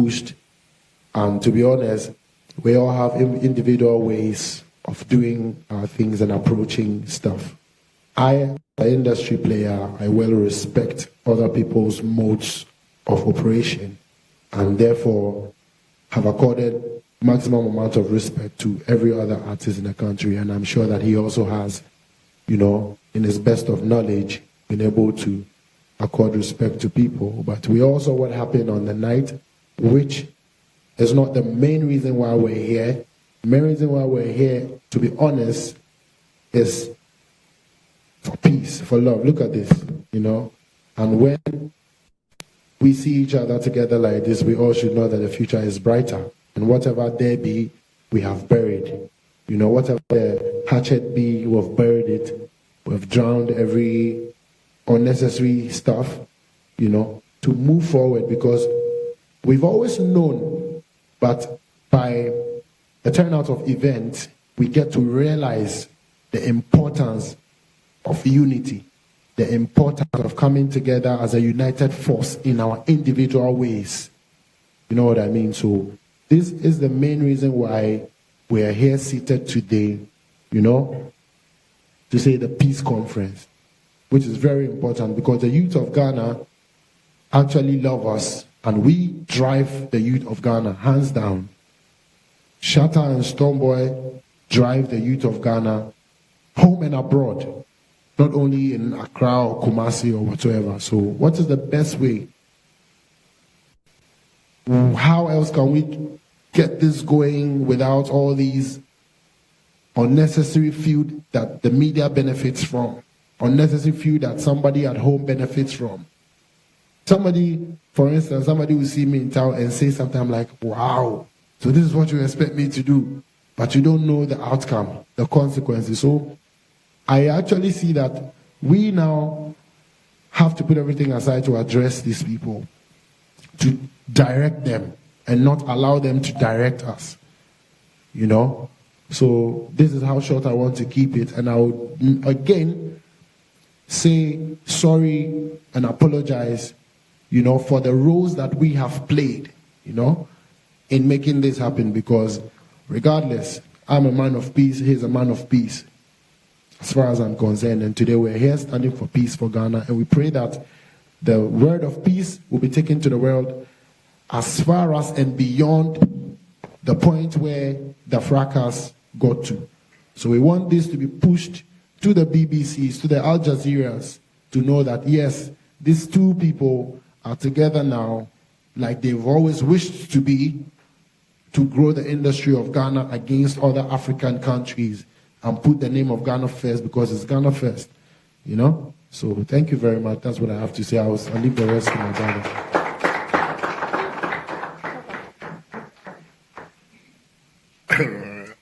pushed. And to be honest, we all have individual ways of doing things and approaching stuff. I, as an industry player, I well respect other people's modes of operation and therefore have accorded maximum amount of respect to every other artist in the country. And I'm sure that he also has, you know, in his best of knowledge, been able to accord respect to people. But we also what happened on the night, which is not the main reason why we're here. The main reason why we're here, to be honest, is for peace, for love. Look at this, you know. And when we see each other together like this, we all should know that the future is brighter. And whatever there be, we have buried. You know, whatever the hatchet be, we've buried it. We've drowned every unnecessary stuff, you know, to move forward, because we've always known, but by the turnout of events, we get to realize the importance of unity, the importance of coming together as a united force in our individual ways. You know what I mean? So this is the main reason why we are here seated today, you know, to say the peace conference, which is very important because the youth of Ghana actually love us and we drive the youth of Ghana, hands down. Shatta and Stonebwoy drive the youth of Ghana home and abroad, not only in Accra or Kumasi or whatsoever. So what is the best way? How else can we get this going without all these unnecessary feud that the media benefits from, unnecessary feud that somebody at home benefits from? Somebody, for instance, somebody will see me in town and say something, I'm like, wow, so this is what you expect me to do, but you don't know the outcome, the consequences. So I actually see that we now have to put everything aside to address these people, to direct them and not allow them to direct us, you know. So this is how short I want to keep it, and I would again say sorry and apologize, you know, for the roles that we have played, you know, in making this happen, because regardless, I'm a man of peace, he's a man of peace, as far as I'm concerned. And today we're here standing for peace for Ghana, and we pray that the word of peace will be taken to the world as far as and beyond the point where the fracas got to. So we want this to be pushed to the BBCs, to the Al Jazeeras, to know that yes, these two people are together now, like they've always wished to be, to grow the industry of Ghana against other African countries and put the name of Ghana first, because it's Ghana first, you know? So thank you very much. That's what I have to say. I'll leave the rest to my brother.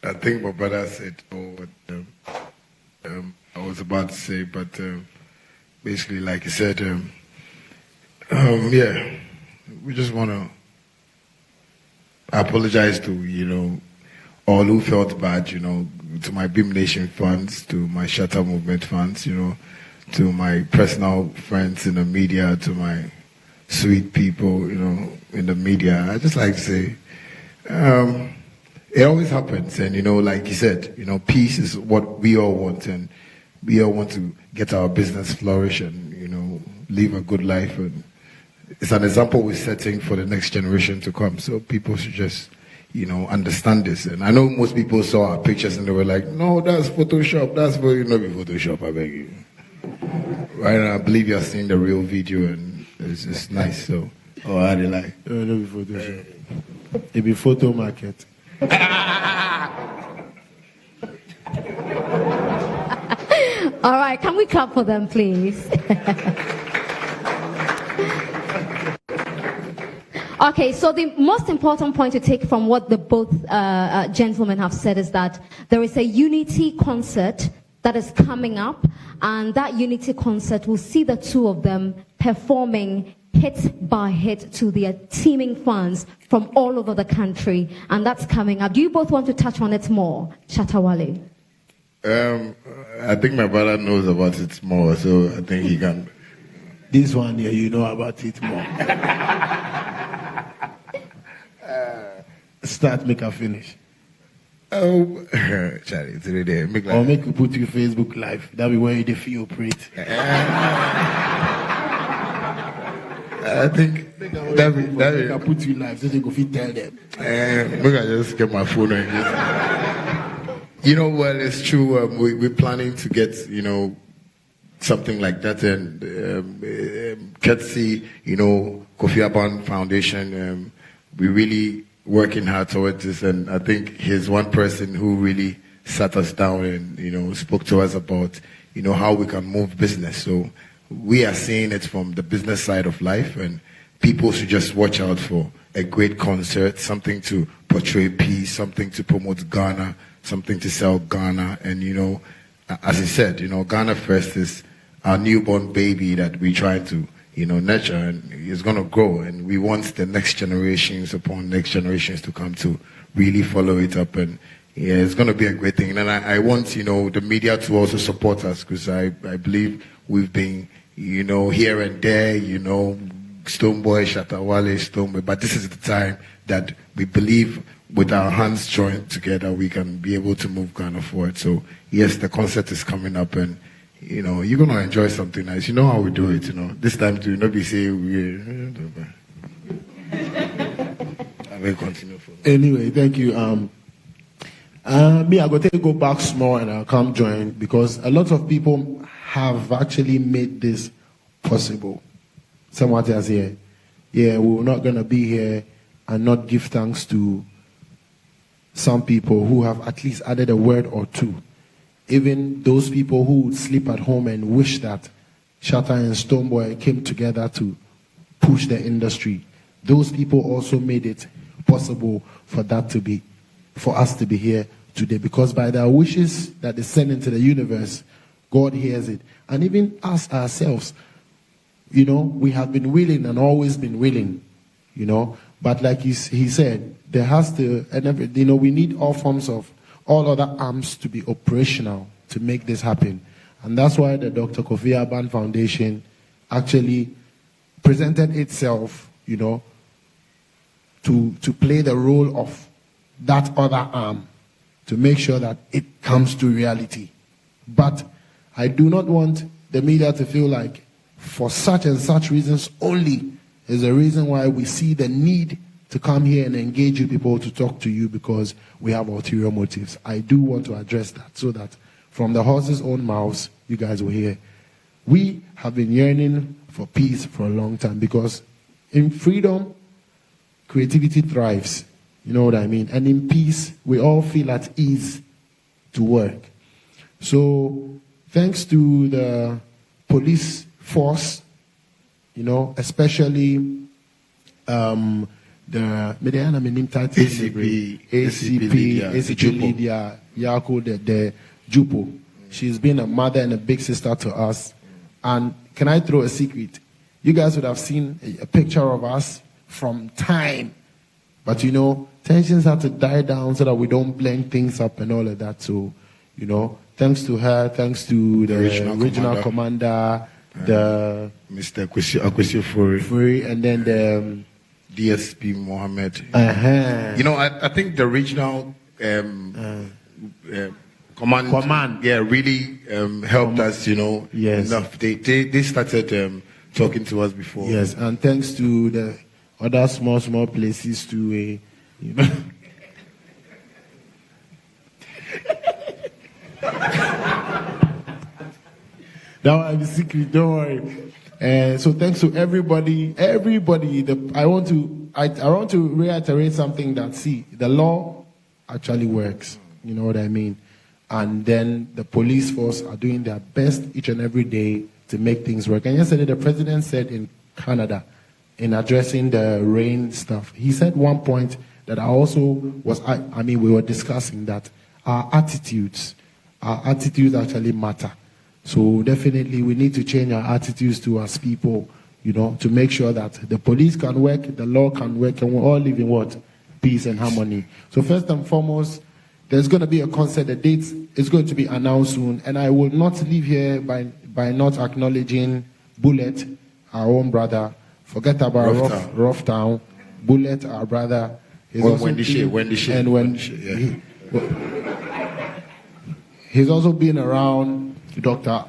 I think my brother said what I was about to say, but basically, like he said, yeah, we just want to apologize to, you know, all who felt bad, you know, to my Beam Nation fans, to my Shatta Movement fans, you know, to my personal friends in the media, to my sweet people, you know, in the media. I just like to say, it always happens, and you know, like you said, you know, peace is what we all want, and we all want to get our business flourish and, you know, live a good life, and it's an example we're setting for the next generation to come. So people should just, you know, understand this. And I know most people saw our pictures and they were like, no, that's Photoshop, that's for you, not be Photoshop, I beg you. Right now, I believe you're seeing the real video, and it's nice. So, oh, how do you like? No, no, be Photoshop. It be photo market. All right, can we clap for them, please? Okay, so the most important point to take from what the both gentlemen have said is that there is a unity concert that is coming up, and that unity concert will see the two of them performing hit by hit to their teeming fans from all over the country, and that's coming up. Do you both want to touch on it more, Shatta Wale? I think my brother knows about it more, so I think he can. This one here, you know about it more. start, make her finish. Oh, Charlie, it's really there. Make Or make you put you Facebook live. That be where you feel operate. I think that I put you live so they go fit tell them. Maybe I just get my phone and just. Well, it's true. We're planning to get, something like that, and courtesy, Kofi Aban Foundation. We're really working hard towards this, and I think he's one person who really sat us down and spoke to us about how we can move business. So we are seeing it from the business side of life, and people should just watch out for a great concert, something to portray peace, something to promote Ghana, something to sell Ghana. And as he said, Ghana First is our newborn baby that we try to nurture, and it's going to grow, and we want the next generations upon next generations to come to really follow it up. And yeah, it's going to be a great thing. And I want the media to also support us, because I believe we've been here and there, Stonebwoy, Shatta Wale Stonebwoy, but this is the time that we believe with our hands joined together we can be able to move Ghana forward. So yes, the concert is coming up, and you're going to enjoy something nice. You know how we do it, This time to not be say we. I will continue. Anyway, thank you. Me, I go take go back small and I'll come join, because a lot of people have actually made this possible. Someone else here, we're not going to be here and not give thanks to some people who have at least added a word or two. Even those people who would sleep at home and wish that Shatta and Stonebwoy came together to push the industry. Those people also made it possible for us to be here today, because by their wishes that they send into the universe, God hears it. And even us ourselves, we have been willing and always been willing, But like he said, there has to, we need all other arms to be operational to make this happen. And that's why the Dr. Kofi Aban Foundation actually presented itself, to play the role of that other arm to make sure that it comes to reality. But I do not want the media to feel like for such and such reasons only is the reason why we see the need to come here and engage you people, to talk to you, because we have ulterior motives. I do want to address that, so that from the horse's own mouths, you guys will hear. We have been yearning for peace for a long time, because in freedom, creativity thrives. You know what I mean? And in peace, we all feel at ease to work. So thanks to the police force, especially the ACP Lydia Yako, the Jupo. She's been a mother and a big sister to us. And can I throw a secret? You guys would have seen a picture of us from time. But tensions have to die down so that we don't blend things up and all of that. So, thanks to her, thanks to the regional commander, the Mr. Akwesi Furi, and then the DSP Mohammed. I think the regional command, really helped us. Yes. Enough. They started talking to us before. Yes, and thanks to the other small places to That was the secret, don't worry. So thanks to everybody. I want to reiterate something that, the law actually works. You know what I mean? And then the police force are doing their best each and every day to make things work. And yesterday the president said in Canada, in addressing the rain stuff, he said one point that we were discussing, that our attitudes actually matter. So definitely we need to change our attitudes to us people, to make sure that the police can work, the law can work, and we all live in what? Peace and harmony. So first and foremost, there's going to be a concert. The date is going to be announced soon, and I will not leave here by not acknowledging Bullet, our own brother. Forget about Rough Town. Bullet, our brother. He's Well, also when the shit, been- when the shit, and when when the shit, yeah. he's also been around Dr.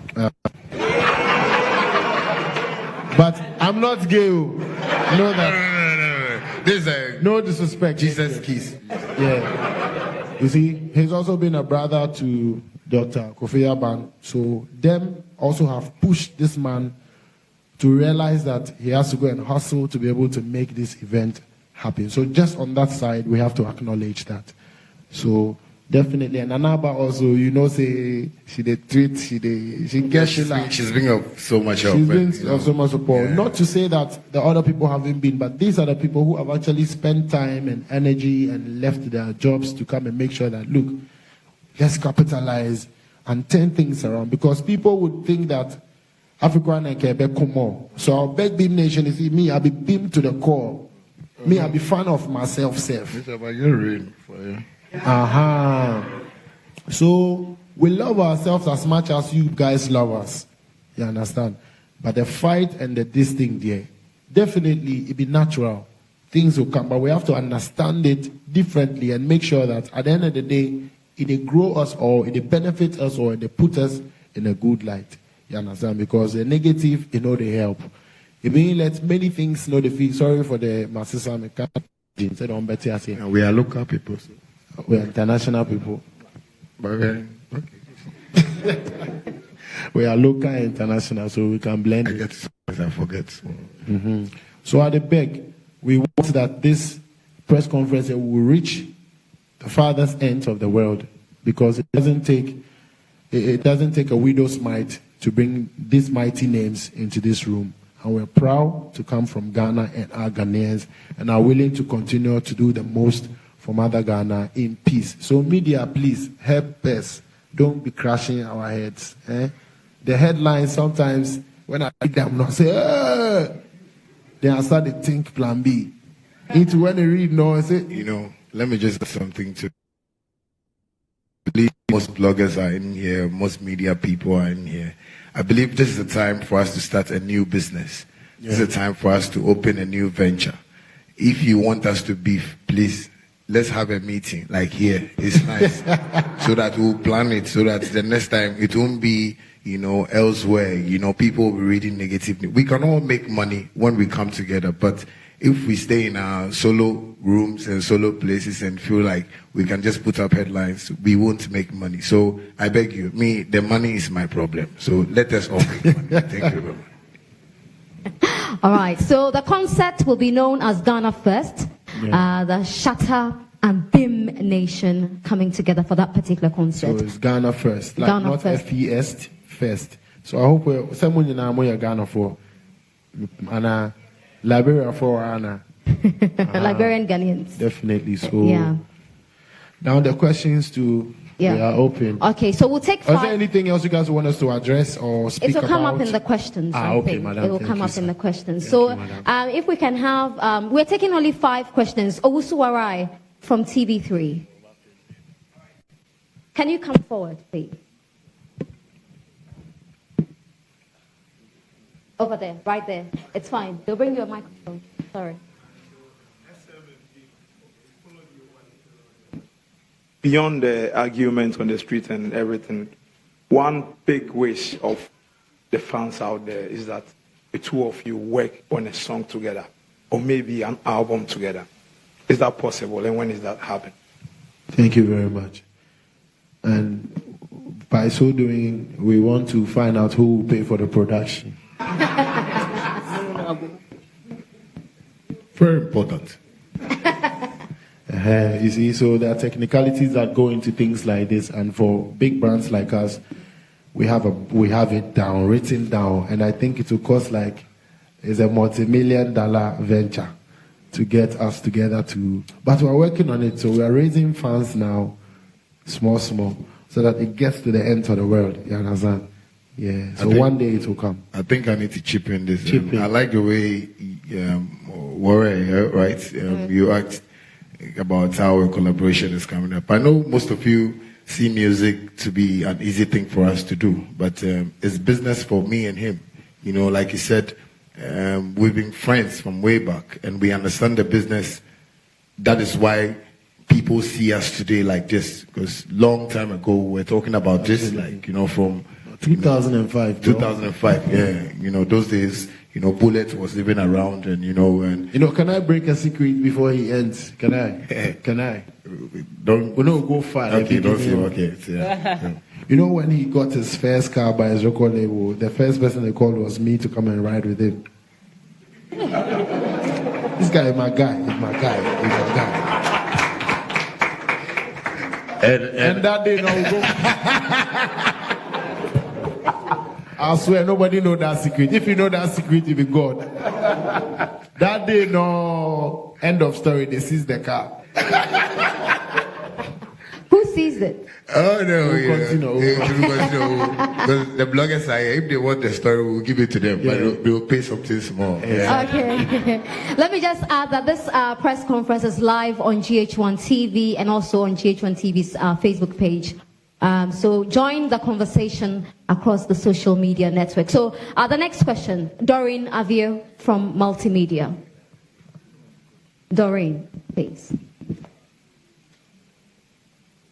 But I'm not gay. Know that. No. This is a No disrespect. Jesus kiss. Yeah. You see, he's also been a brother to Dr. Kofi Aban. So them also have pushed this man to realize that he has to go and hustle to be able to make this event happen. So just on that side, we have to acknowledge that. So definitely, and Anaba also, say she did tweet, she gets She's been of so much help. She's been you know. of so much support. Yeah. Not to say that the other people haven't been, but these are the people who have actually spent time and energy and left their jobs to come and make sure that, look, let's capitalize and turn things around. Because people would think that Africa and Quebec come on. So our big beam nation is me, I'll be beamed to the core. Me, I'll be fan of myself, self. It's about your rain for you. So we love ourselves as much as you guys love us. You understand? But the fight and this thing there, definitely it be natural. Things will come, but we have to understand it differently and make sure that at the end of the day, it grow us or it benefit us or it put us in a good light. You understand? Because the negative, they help. It means let many things know the feel. Sorry for the Masisa Mekati. We are local people. So. We are international people. Okay. We are local and international, so we can blend I it. get I forget. So at the back, we want that this press conference will reach the farthest ends of the world, because it doesn't take a widow's mite to bring these mighty names into this room. And we're proud to come from Ghana and our Ghanaians, and are willing to continue to do the most for Mother Ghana in peace. So media, please help us. Don't be crashing our heads. The headlines sometimes, when I read them, I say, then I start to think plan B. Into when I read no, I say, let me just say something to. I believe most bloggers are in here, most media people are in here. I believe this is a time for us to start a new business. This is a time for us to open a new venture. If you want us to beef, please, let's have a meeting like here. It's nice. So that we'll plan it, so that the next time it won't be, elsewhere. People will be reading negative news. We can all make money when we come together, but if we stay in our solo rooms and solo places and feel like we can just put up headlines, we won't make money. So I beg you, the money is my problem. So let us all make money. Thank you very much. All right, so the concert will be known as Ghana First. The Shatta and BIM Nation coming together for that particular concert. So it's Ghana First, like Ghana not first. FES first. So I hope someone in our Ghana for and Liberia for Anna. Liberian Ghanaians. Definitely. So Yeah. now the questions we are open. Okay, so we'll take Is there 5. anything else you guys want us to address or speak It will come about? up in the questions. I okay, think. madam. It will Thank come you, up sir. in the questions. Thank So, you, madam. if we can have, we're taking only 5 questions. Owusu Warai from TV3. Can you come forward, please? Over there, right there. It's fine. They'll bring you a microphone. Sorry. Beyond the arguments on the street and everything, one big wish of the fans out there is that the two of you work on a song together, or maybe an album together. Is that possible, and when is that happen? Thank you very much. And by so doing, we want to find out who will pay for the production. Very important. You see, so there are technicalities that go into things like this, and for big brands like us, we have it down, written down, and I think it will cost it's a multi-million-dollar venture to get us together but we're working on it, so we are raising funds now, small, so that it gets to the end of the world. You understand? Yeah. So one day it will come. I think I need to chip in this. Chip in. I like the way, Warren, right? You asked about how a collaboration is coming up. I know most of you see music to be an easy thing for us to do, but it's business for me and him. Like you said, we've been friends from way back, and we understand the business that is why people see us today like this, because long time ago we were talking about this, like, from 2005. 2005, yeah. Those days, Bullet was living around, and can I break a secret before he ends? Can I? Can I? Don't. We don't go far. Okay, don't say. Okay, yeah. When he got his first car by his record label, the first person they called was me to come and ride with him. This guy is my guy. He's my guy. He's my guy. And that day, no, go. I swear, nobody know that secret. If you know that secret, you be God. That day, no, end of story. They seized the car. Who seized it? Oh no, We'll continue. Because the bloggers are here. If they want the story, we'll give it to them, but they will pay something small. Yeah. Okay. Let me just add that this press conference is live on GH1 TV and also on GH1 TV's Facebook page. So join the conversation across the social media network. So the next question, Doreen Avio from Multimedia. Doreen, please.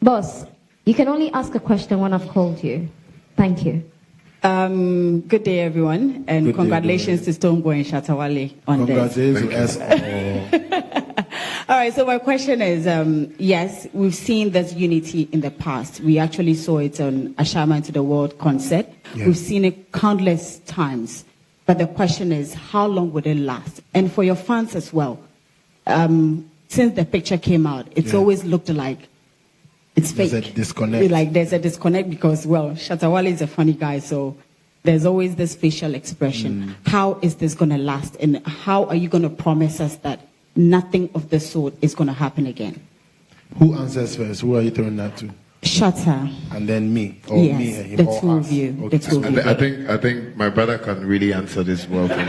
Boss, you can only ask a question when I've called you. Thank you. Good day, everyone, and Good congratulations to Stonebwoy and Shatta Wale on Congratulations. All right, so my question is, yes, we've seen this unity in the past. We actually saw it on Ashama to the World concert. Yeah. We've seen it countless times. But the question is, how long would it last? And for your fans as well, since the picture came out, it's always looked like it's fake. There's a disconnect. Like there's a disconnect because, well, Shatta Wale is a funny guy, so there's always this facial expression. How is this going to last? And how are you going to promise us that nothing of the sort is going to happen again? Who answers first? Who are you throwing that to? Shatta. And then me. Or yes, me and him. the or two us. of you. Okay. The two of you. I think my brother can really answer this well for me.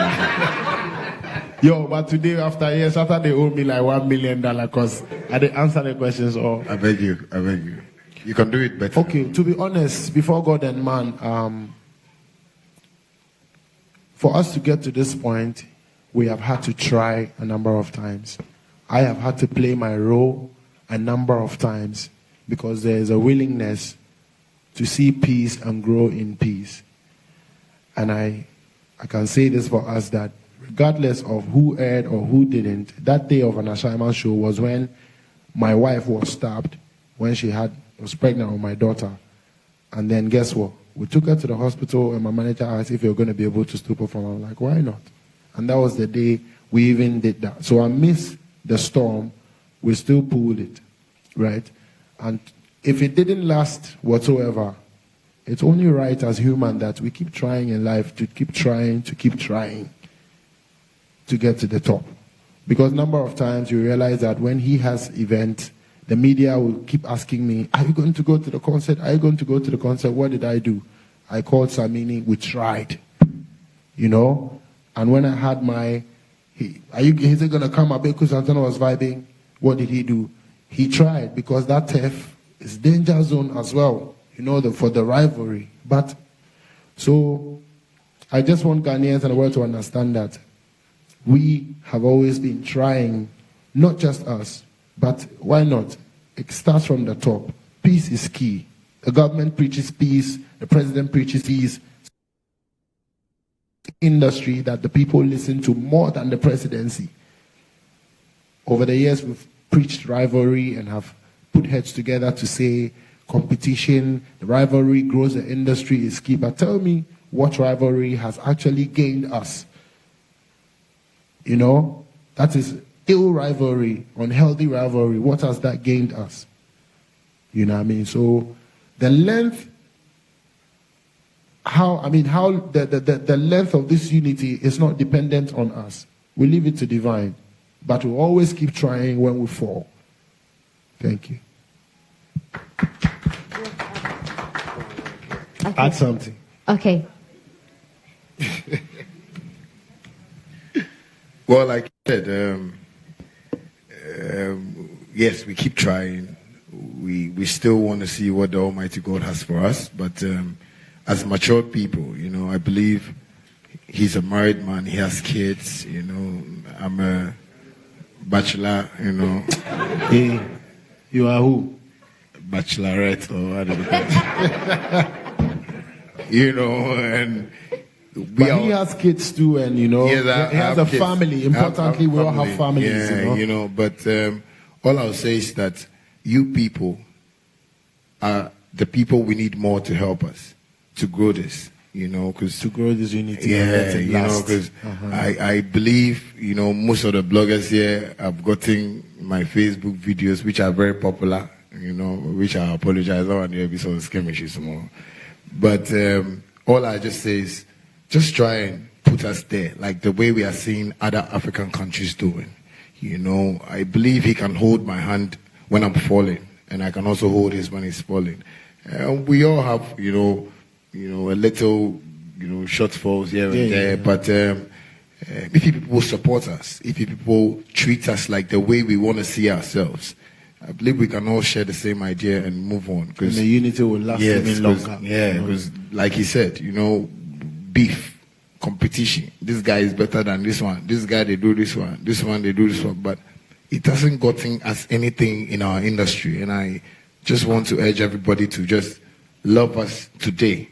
Yo, but today after years, after they owe me like $1 million because I didn't answer the questions all. I beg you. You can do it better. Okay, to be honest, before God and man, for us to get to this point, we have had to try a number of times. I have had to play my role a number of times because there is a willingness to see peace and grow in peace. And I can say this for us that regardless of who aired or who didn't, that day of an Ashaiman show was when my wife was stabbed, when she was pregnant with my daughter. And then guess what? We took her to the hospital and my manager asked if you're going to be able to stop her from. I'm like, why not? And that was the day we even did that. So amidst the storm, we still pulled it, right? And if it didn't last whatsoever, it's only right as human that we keep trying in life, to keep trying to get to the top. Because a number of times you realize that when he has events, the media will keep asking me, are you going to go to the concert? Are you going to go to the concert? What did I do? I called Samini, we tried, And when I had is it going to come? Abeku Santana was vibing. What did he do? He tried, because that turf is danger zone as well, for the rivalry. But, so, I just want Ghanaians and the world to understand that we have always been trying, not just us, but why not? It starts from the top. Peace is key. The government preaches peace. The president preaches peace. Industry that the people listen to more than the presidency. Over the years, we've preached rivalry and have put heads together to say competition, the rivalry grows the industry is key. But tell me what rivalry has actually gained us. That is ill rivalry, unhealthy rivalry. What has that gained us? You know what I mean? So the length, the length of this unity is not dependent on us. We leave it to divine. But we'll always keep trying when we fall. Thank you. Okay. Add something. Okay. Well, like I said, yes, we keep trying. We still want to see what the Almighty God has for us. But as mature people, I believe he's a married man. He has kids. I'm a bachelor, you know. Hey, you are who? Bachelorette or whatever. You know, and but he has kids too, and you know, yes, he has a kids. family. Importantly, we all have families. Yeah, you know, but all I'll say is that you people are the people we need more to help us to grow this. You know, because to grow this unity. Yeah, you know, because I believe, you know, most of the bloggers here have gotten my Facebook videos, which are very popular. You know, which I apologize. I don't want to be so skirmishy tomorrow. But all I just say is, just try and put us there, like the way we are seeing other African countries doing. You know, I believe he can hold my hand when I'm falling, and I can also hold his when he's falling. We all have, you know, a little, you know, shortfalls here and there. But if people support us, if people treat us like the way we want to see ourselves, I believe we can all share the same idea and move on. And the unity will last even longer. Yeah, because like he said, you know, beef, competition. This guy is better than this one. This guy, they do this one. This one, they do this one. But it hasn't gotten us anything in our industry. And I just want to urge everybody to just love us today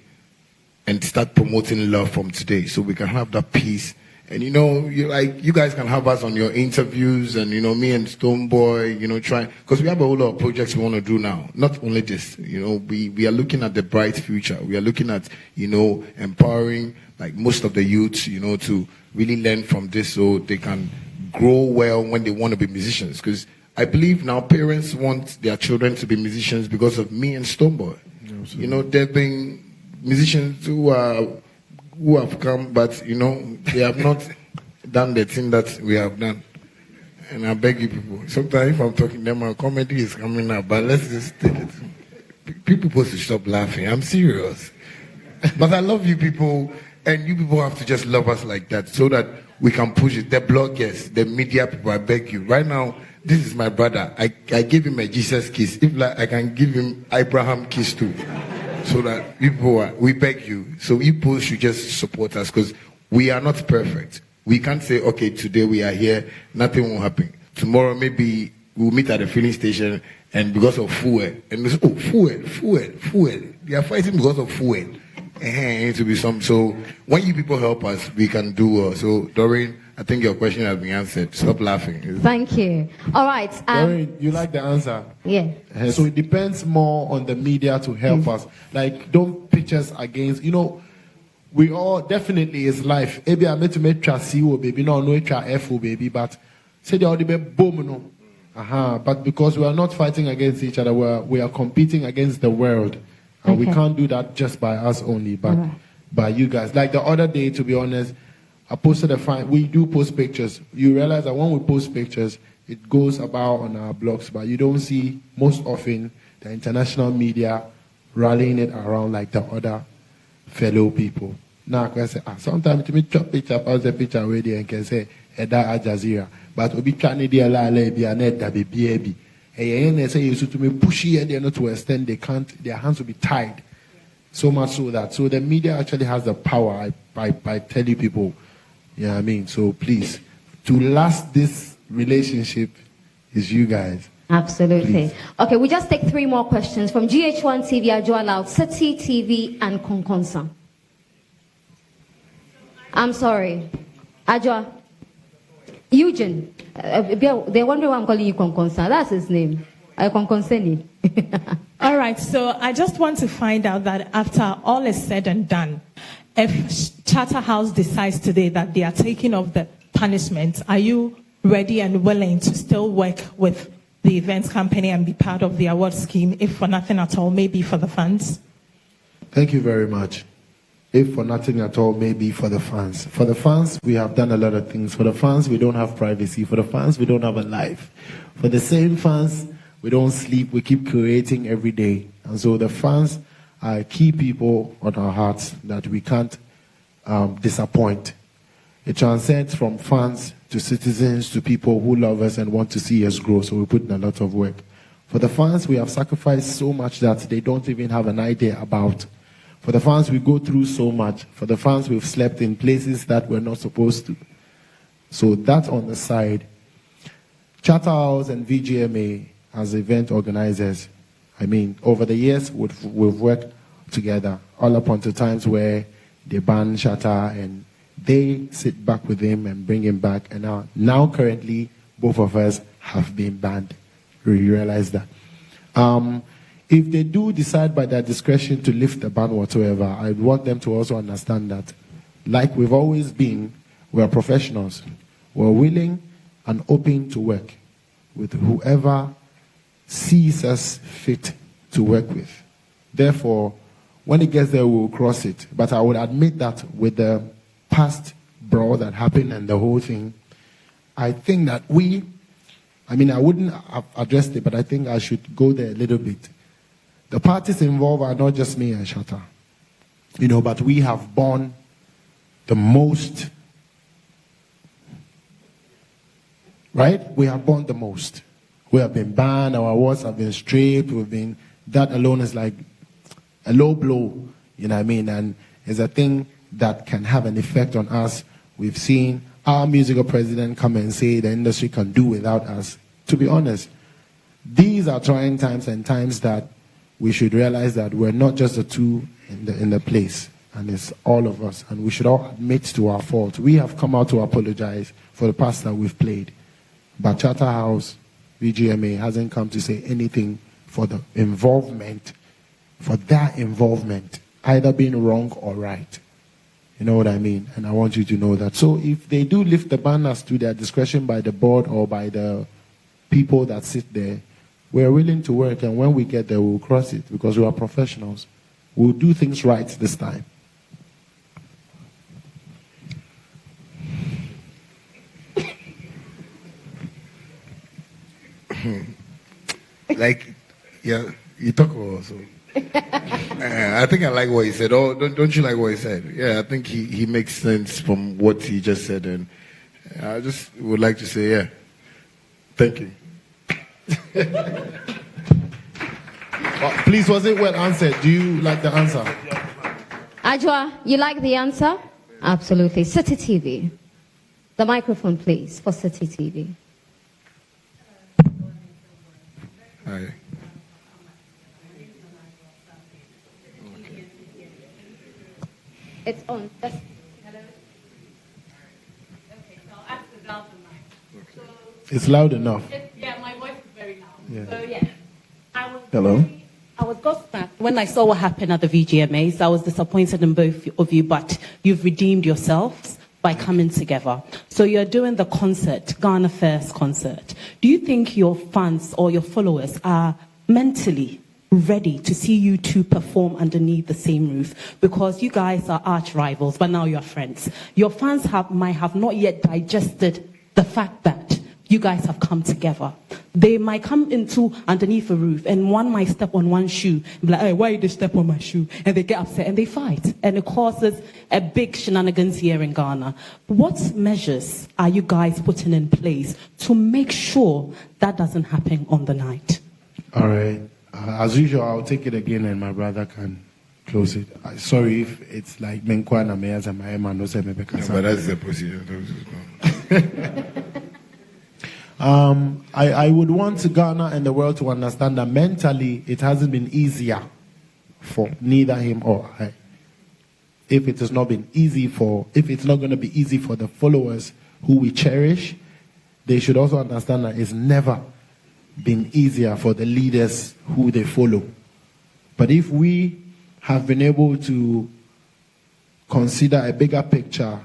and start promoting love from today so we can have that peace. And you know, you guys can have us on your interviews, and you know, me and Stonebwoy, you know, because we have a whole lot of projects we want to do now. Not only this, you know, we are looking at the bright future. We are looking at, you know, empowering like most of the youths, you know, to really learn from this so they can grow well when they want to be musicians. Because I believe now parents want their children to be musicians because of me and Stonebwoy. Absolutely. You know, there have been musicians who have come, but you know, they have not done the thing that we have done. And I beg you people, sometimes if I'm talking to them, my comedy is coming up, but let's just people supposed to stop laughing. I'm serious. But I love you people, and you people have to just love us like that so that we can push it. The bloggers, the media people, I beg you. Right now, this is my brother. I gave him a Jesus kiss. If like, I can give him Abraham kiss too. So that we beg you. So you people should just support us because we are not perfect. We can't say, okay, today we are here, nothing will happen. Tomorrow maybe we'll meet at the filling station and because of fuel. And we say, oh, fuel. They are fighting because of fuel. It needs to be some. So when you people help us, we can do well. So Doreen, I think your question has been answered. Stop laughing. Thank you. All right. Doreen, you like the answer? Yeah. So it depends more on the media to help us. Like, don't pitch us against, you know, we all definitely is life. Maybe I met to make CEO baby, no FO baby, but say they already be boom no. But because we are not fighting against each other, we are competing against the world. And we can't do that just by us only, but by you guys. Like the other day, to be honest, I posted we do post pictures. You realize that when we post pictures, it goes about on our blogs, but you don't see most often the international media rallying it around like the other fellow people. Now, I say, sometimes to me, chop picture, pass the picture away there and can say, Eda Al Jazeera. But we be trying to do la be a net that be baby. And they say you to me pushy and they're not to extend, they can't, their hands will be tied. So much so that. So the media actually has the power by telling people. Yeah, I mean, so please, to last this relationship is you guys. Absolutely. Please. Okay, we just take 3 more questions from GH1 TV, Ajua Loud, City TV, and Konkonsa. I'm sorry. Ajua. Eugene. They're wondering why I'm calling you Konkonsa. That's his name. Konkonseni. All right, so I just want to find out that after all is said and done, if Charterhouse decides today that they are taking off the punishment, are you ready and willing to still work with the events company and be part of the award scheme, if for nothing at all, maybe for the fans? Thank you very much. If for nothing at all, maybe for the fans. For the fans, we have done a lot of things. For the fans, we don't have privacy. For the fans, we don't have a life. For the same fans, we don't sleep. We keep creating every day. And so the fans are key people on our hearts that we can't disappoint. It transcends from fans to citizens to people who love us and want to see us grow. So we put in a lot of work. For the fans, we have sacrificed so much that they don't even have an idea about. For the fans, we go through so much. For the fans, we've slept in places that we're not supposed to. So that on the side. Shatta House and VGMA as event organizers, I mean, over the years, we've worked together all up until times where they ban Shatta and they sit back with him and bring him back. And now currently, both of us have been banned. We realize that. If they do decide by their discretion to lift the ban whatsoever, I want them to also understand that, like we've always been, we're professionals. We're willing and open to work with whoever sees us fit to work with. Therefore, when it gets there, we'll cross it. But I would admit that with the past brawl that happened and the whole thing, I think that I wouldn't have addressed it, but I think I should go there a little bit. The parties involved are not just me and Shatta, but we have borne the most, right? We have borne the most. We have been banned, our awards have been stripped, that alone is like a low blow, and it's a thing that can have an effect on us. We've seen our musical president come and say the industry can do without us. To be honest, these are trying times and times that we should realize that we're not just the two in the place, and it's all of us, and we should all admit to our fault. We have come out to apologize for the past that we've played, but Shatta House, VGMA hasn't come to say anything for the involvement, for their involvement, either being wrong or right. You know what I mean? And I want you to know that. So if they do lift the banners to their discretion by the board or by the people that sit there, we're willing to work, and when we get there, we'll cross it because we are professionals. We'll do things right this time. You talk about so. I think I like what he said. Oh, don't you like what he said? Yeah, I think he makes sense from what he just said, and I just would like to say, yeah, thank you. Please, was it well answered? Do you like the answer? Ajwa, you like the answer? Absolutely. City TV. The microphone, please, for City TV. Hi. It's on. Hello? Okay, so I'll ask the loud mic. It's loud enough. Yeah, my voice is very loud. Yeah. So, yes. Hello? I was gobsmacked when I saw what happened at the VGMAs. I was disappointed in both of you, but you've redeemed yourselves by coming together. So you're doing the concert, Ghana First concert. Do you think your fans or your followers are mentally ready to see you two perform underneath the same roof? Because you guys are arch rivals, but now you're friends. Your fans might have not yet digested the fact that you guys have come together. They might come into underneath a roof and one might step on one shoe and be like, hey, why did they step on my shoe? And they get upset and they fight. And it causes a big shenanigans here in Ghana. What measures are you guys putting in place to make sure that doesn't happen on the night? All right. As usual, I'll take it again and my brother can close it. Sorry if it's like Menkwana Meyas and my man no say me because. But that's the procedure. I would want Ghana and the world to understand that mentally it hasn't been easier for neither him or I. If it's not going to be easy for the followers who we cherish, they should also understand that it's never been easier for the leaders who they follow. But if we have been able to consider a bigger picture,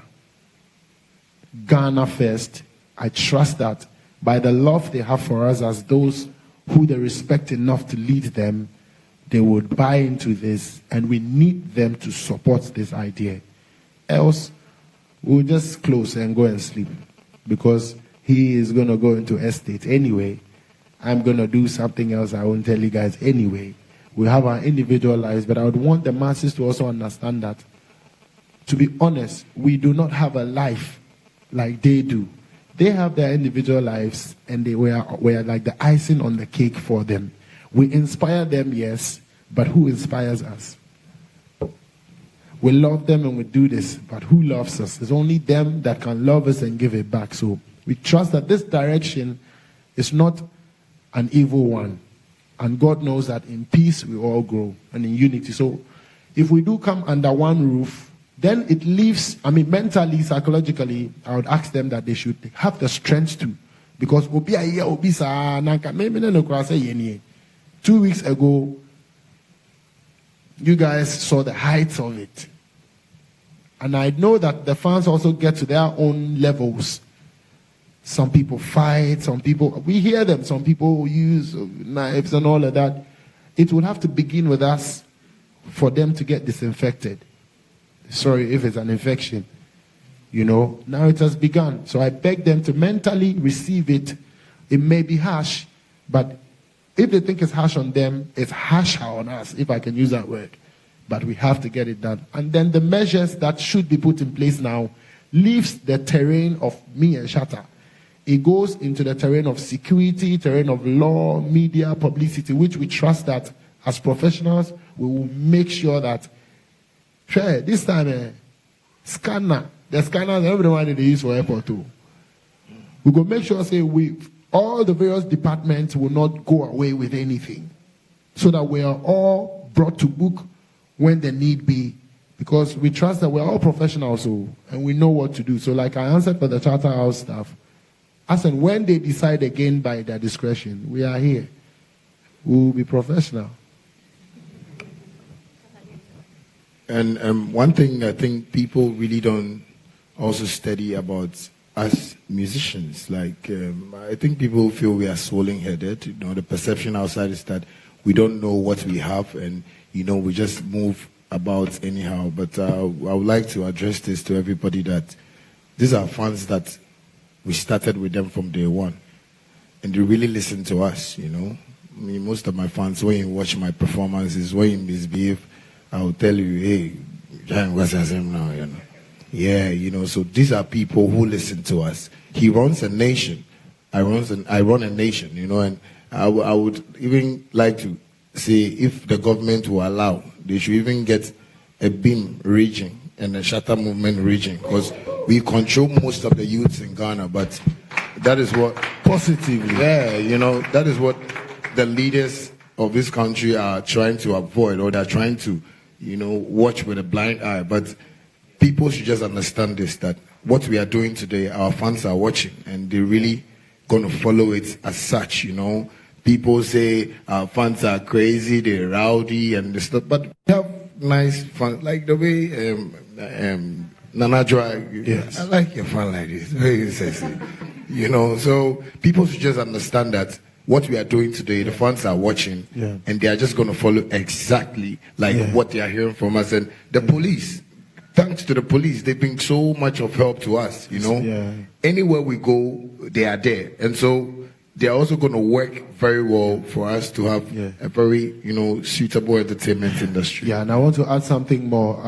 Ghana first, I trust that by the love they have for us as those who they respect enough to lead them, they would buy into this, and we need them to support this idea. Else, we'll just close and go and sleep, because he is going to go into estate anyway. I'm going to do something else I won't tell you guys anyway. We have our individual lives, but I would want the masses to also understand that, to be honest, we do not have a life like they do. They have their individual lives, and we're like the icing on the cake for them. We inspire them, yes, but who inspires us? We love them and we do this, but who loves us? It's only them that can love us and give it back. So we trust that this direction It's not an evil one. And God knows that in peace we all grow, and in unity. So if we do come under one roof, then it leaves, mentally, psychologically, I would ask them that they should have the strength to. Because 2 weeks ago, you guys saw the heights of it. And I know that the fans also get to their own levels. Some people fight, some people, we hear them, some people use knives and all of that. It would have to begin with us for them to get disinfected. Sorry if it's an infection. Now it has begun. So I beg them to mentally receive it. It may be harsh, but if they think it's harsh on them, it's harsher on us, if I can use that word. But we have to get it done. And then the measures that should be put in place now leaves the terrain of me and Shatta. It goes into the terrain of security, terrain of law, media, publicity, which we trust that as professionals, we will make sure that this time, scanner, the scanners everyone they use for airport too. We will make sure all the various departments will not go away with anything, so that we are all brought to book when the need be, because we trust that we're all professionals and we know what to do. So like I answered for the Charter House staff, as and when they decide again by their discretion, we are here. We will be professional. And one thing I think people really don't also study about us musicians, like I think people feel we are swollen-headed. The perception outside is that we don't know what we have, and we just move about anyhow. But I would like to address this to everybody, that these are fans that we started with them from day one, and they really listen to us. Most of my fans, when you watch my performances, when you misbehave, I will tell you, hey, what's his name now? Yeah, so these are people who listen to us. He runs a nation. I run a nation, and I would even like to say, if the government will allow, they should even get a BIM region and a Shatta movement region, because we control most of the youths in Ghana, but that is what positively, that is what the leaders of this country are trying to avoid, or they're trying to watch with a blind eye. But people should just understand this, that what we are doing today, our fans are watching, and they're really going to follow it as such. People say our fans are crazy, they're rowdy and stuff, but we have nice fans, like the way Nana Joy. Yes. I like your fan like this, very sexy. So people should just understand that what we are doing today, the fans are watching, and they are just going to follow exactly like what they are hearing from us. And the police, thanks to the police, they've been so much of help to us. Anywhere we go, they are there, and so they are also going to work very well for us to have a very suitable entertainment industry. Yeah, and I want to add something more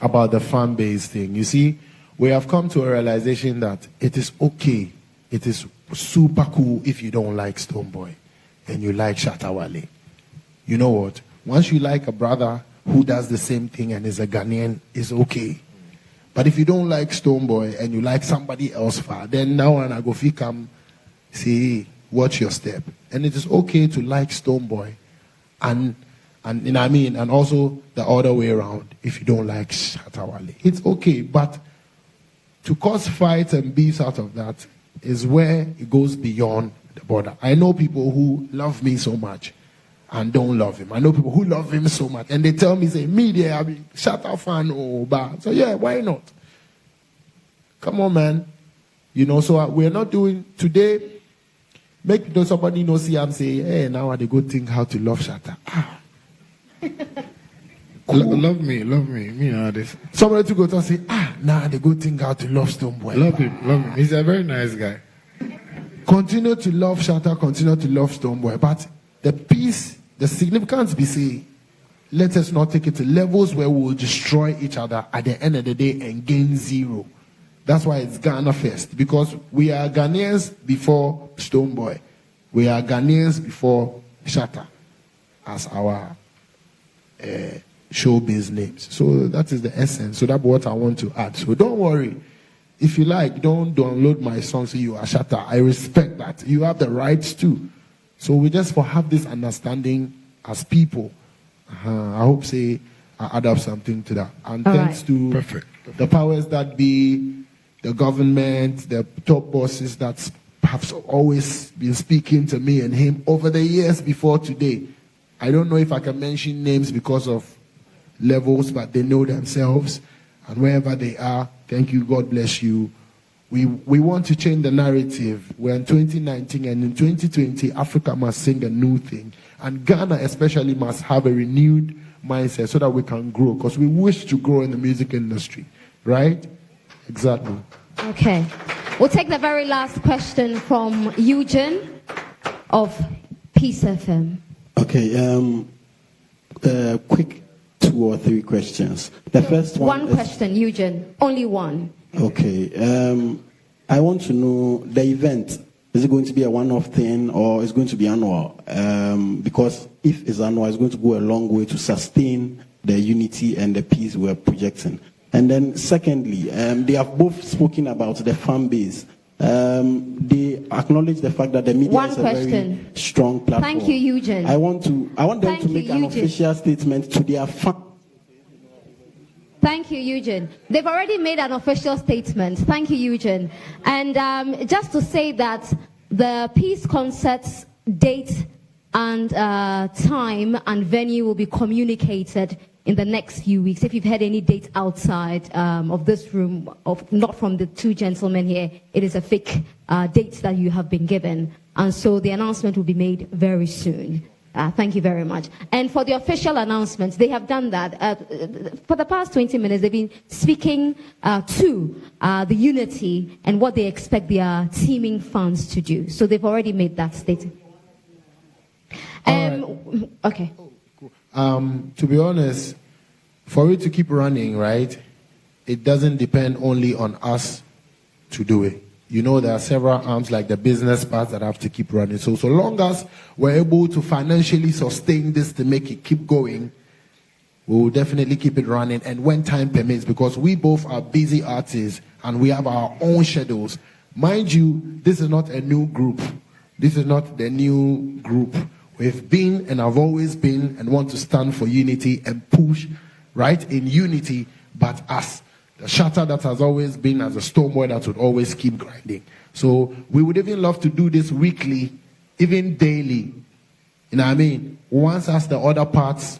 about the fan base thing. You see, we have come to a realization that it is okay, it is super cool if you don't like Stonebwoy and you like Shatta Wale. You know what? Once you like a brother who does the same thing and is a Ghanaian, it's okay. But if you don't like Stonebwoy and you like somebody else, then now when I go come, say, watch your step. And it is okay to like Stonebwoy and also the other way around. If you don't like Shatta Wale, it's okay. But to cause fights and beefs out of that is where it goes beyond the border. I know people who love me so much and don't love him. I know people who love him so much and they tell me, say, me there, I be Shatta fan or bad. So yeah, why not? Come on, man. So we're not doing today. Make somebody see I'm saying, hey, now they go think how to love Shatta. Cool. Love me. Me know this. Somebody to go to say, now they go think how to love Stonebwoy. Love him. He's a very nice guy. Continue to love Shatta, continue to love Stonebwoy. But the peace, the significance be say, let us not take it to levels where we will destroy each other at the end of the day and gain zero. That's why it's Ghana first, because we are Ghanaians before Stonebwoy. We are Ghanaians before Shatta as our showbiz names. So that is the essence. So that's what I want to add. So don't worry. if you like, don't download my song so you are Shatta. I respect that. You have the rights too. So we just for have this understanding as people. I hope say I add up something to that. And All thanks right. to Perfect. the powers that be, the government, the top bosses that have always been speaking to me and him over the years before today. I don't know if I can mention names because of levels, but they know themselves. And wherever they are, thank you, God bless you. We want to change the narrative. We're in 2019, and in 2020, Africa must sing a new thing. And Ghana especially must have a renewed mindset so that we can grow, because we wish to grow in the music industry, right? Exactly. Okay. We'll take the very last question from Eugene of Peace FM. Okay, quick 2 or 3 questions. The first one is, question, Eugene. Only one. Okay, I want to know the event. Is it going to be a one-off thing or is it going to be annual? Because if it's annual, it's going to go a long way to sustain the unity and the peace we're projecting. And then secondly, they have both spoken about the fan base. They acknowledge the fact that the media is a very strong platform. Thank you, Eugene. I want them to make an official statement to their fans. Thank you, Eugene. They've already made an official statement. Thank you, Eugene. And just to say that the peace concert's date and time and venue will be communicated in the next few weeks. If you've had any date outside of this room, not from the 2 gentlemen here, it is a fake date that you have been given. And so the announcement will be made very soon. Thank you very much. And for the official announcements, they have done that. For the past 20 minutes, they've been speaking to the unity and what they expect their teaming fans to do. So they've already made that statement. Okay. To be honest, for it to keep running, right, it doesn't depend only on us to do it. You know, there are several arms like the business parts that have to keep running. So long as we're able to financially sustain this to make it keep going, we will definitely keep it running. And when time permits, because we both are busy artists and we have our own schedules. Mind you, this is not a new group. This is not the new group. We've been and have always been and want to stand for unity and push, right, in unity, but us. The Shatta that has always been as a Stonebwoy that would always keep grinding. So we would even love to do this weekly, even daily. You know what I mean? Once as the other parts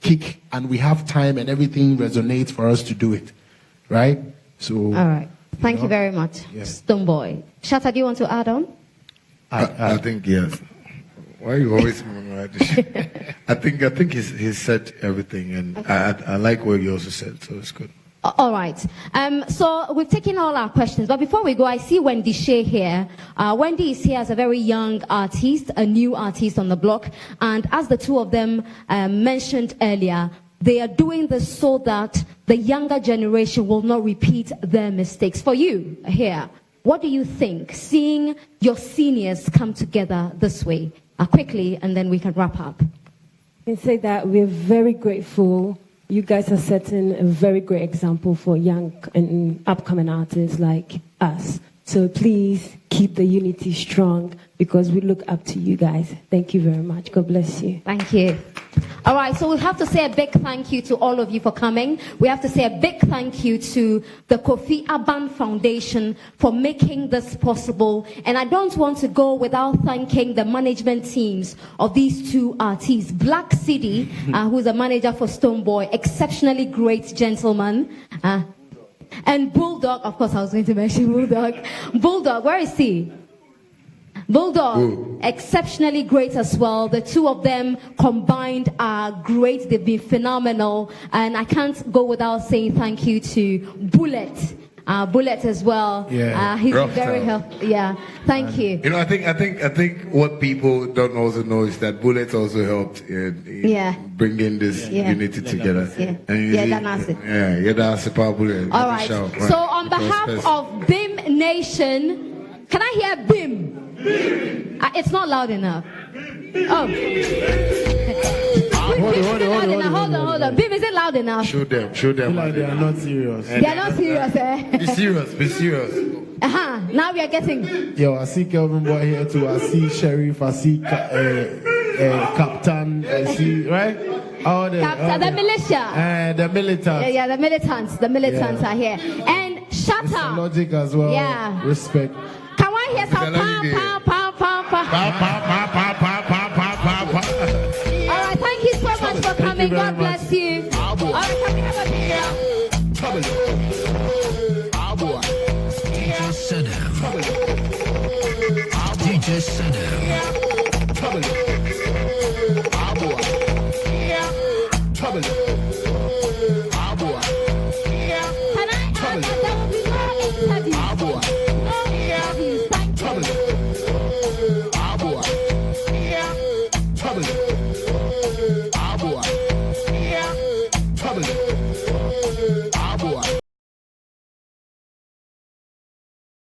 kick and we have time and everything resonates for us to do it. Right? So. All right. Thank you very much, Stonebwoy. Shatta, do you want to add on? I think yes. Why are you always I think he's said everything, and okay. I like what you also said, so it's good. All right. So we've taken all our questions, but before we go, I see Wendy Shea here. Wendy is here as a very young artist, a new artist on the block, and as the 2 of them mentioned earlier, they are doing this so that the younger generation will not repeat their mistakes. For you here, what do you think, seeing your seniors come together this way? Quickly, and then we can wrap up. I can say that we're very grateful. You guys are setting a very great example for young and upcoming artists like us. So please keep the unity strong because we look up to you guys. Thank you very much. God bless you. Thank you. All right, so we have to say a big thank you to all of you for coming. We have to say a big thank you to the Kofi Aban Foundation for making this possible. And I don't want to go without thanking the management teams of these 2 artists. Black City, who's a manager for Stonebwoy, exceptionally great gentleman. And Bulldog, of course I was going to mention Bulldog. Bulldog, where is he? Bulldog, exceptionally great as well. The 2 of them combined are great. They've been phenomenal. And I can't go without saying thank you to Bullet. Bullet as well. Yeah. He's very helpful. Yeah. Thank you. You know, I think what people don't also know is that Bullet also helped in bringing this unity together. Yeah. And that's Bullet. All right. So on behalf of BIM Nation, can I hear BIM? It's not loud enough. Oh. Hold on. Bim, is it loud enough? Show them. Like they are not serious. They are not serious, eh? Be serious. Now we are getting. Yo, I see Kelvin Boy here too. I see Sheriff. I see Captain. I see, right? The militia. The militants. Yeah, the militants. The militants are here. And Shatta. Logic as well. Yeah. Respect. Can I hear some pam? All right, thank you so much for coming. God bless you. All right, can we have a DJ Sedem. Can I add that there will be no interviews? No interviews.